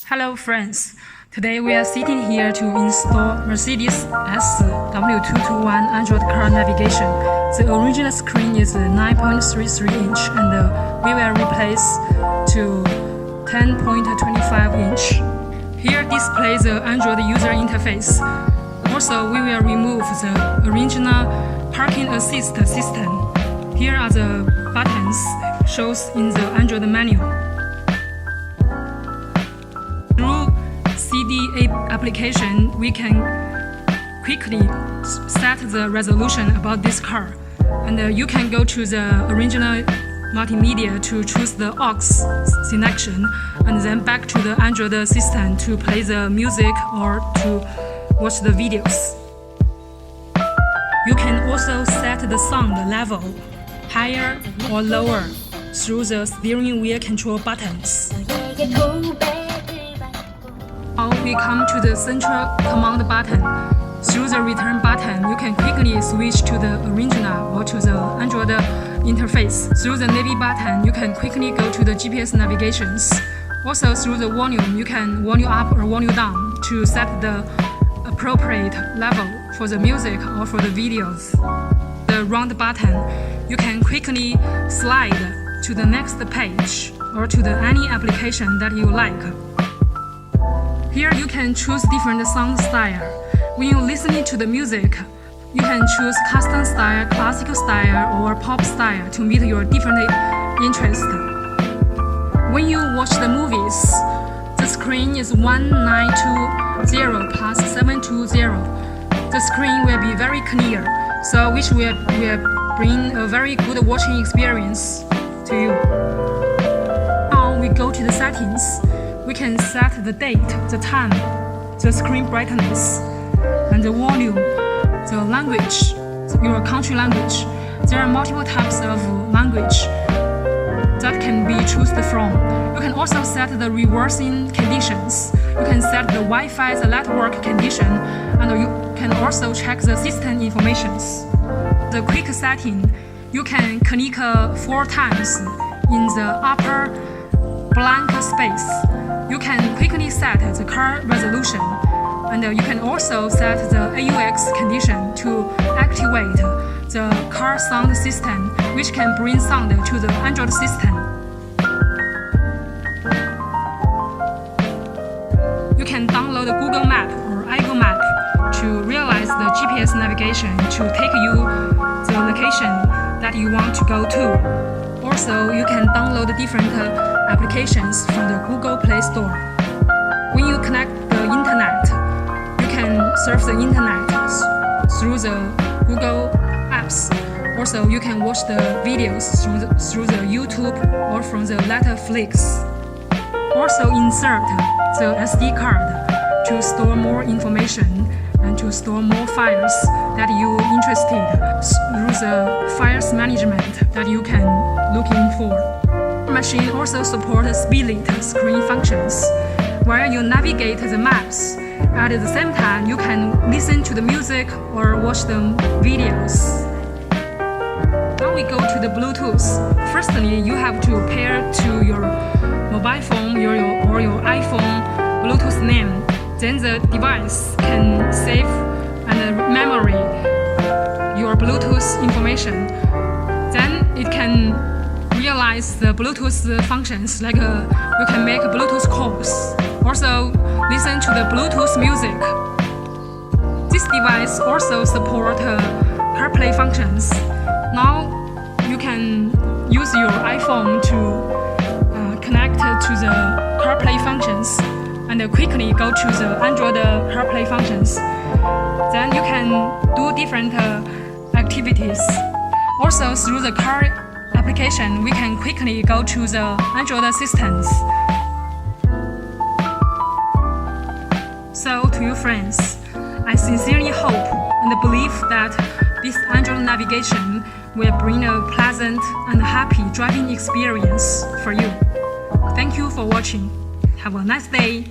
Hello friends, today we are sitting here to install Mercedes S W221 Android car navigation. The original screen is 9.33 inch and we will replace to 10.25 inch. Here displays the Android user interface. Also, we will remove the original parking assist system. Here are the buttons shows in the Android menu. Through CD application, we can quickly set the resolution about this car. And you can go to the original multimedia to choose the aux selection, and then back to the Android system to play the music or to watch the videos. You can also set the sound level higher or lower through the steering wheel control buttons. Now we come to the central command button. Through the return button, you can quickly switch to the original or to the Android interface. Through the navy button, you can quickly go to the GPS navigations. Also through the volume, you can volume up or volume down to set the appropriate level for the music or for the videos. The round button, you can quickly slide to the next page or to any application that you like. Here you can choose different sound style. When you're listening to the music, you can choose custom style, classical style, or pop style to meet your different interests. When you watch the movies, the screen is 1920 plus 720. The screen will be very clear, so which will bring a very good watching experience to you. Now we go to the settings. We can set the date, the time, the screen brightness, and the volume, the language, your country language. There are multiple types of language that can be chosen from. You can also set the reversing conditions. You can set the Wi-Fi, the network condition, and you can also check the system informations. The quick setting, you can click 4 times in the upper blank space. You can quickly set the car resolution, and you can also set the AUX condition to activate the car sound system, which can bring sound to the Android system. You can download Google Map or Apple Map to realize the GPS navigation to take you the location that you want to go to. Also, you can download different applications from the Google Play Store. When you connect the internet, you can surf the internet through the Google apps. Also, you can watch the videos through the YouTube or from the Netflix. Also, insert the SD card to store more information and to store more files that you're interested through the files management that you can looking for. The machine also supports split screen functions. While you navigate the maps, at the same time you can listen to the music or watch the videos. Now we go to the Bluetooth. Firstly, you have to pair to your mobile phone or your iPhone Bluetooth name. Then the device can save and memory your Bluetooth information. Then it can realize the Bluetooth functions, like you can make Bluetooth calls. Also listen to the Bluetooth music. This device also supports CarPlay functions. Now you can use your iPhone to connect to the CarPlay functions and quickly go to the Android CarPlay functions. Then you can do different activities. Also through the car application, we can quickly go to the Android systems. So to you friends, I sincerely hope and believe that this Android navigation will bring a pleasant and happy driving experience for you. Thank you for watching. Have a nice day.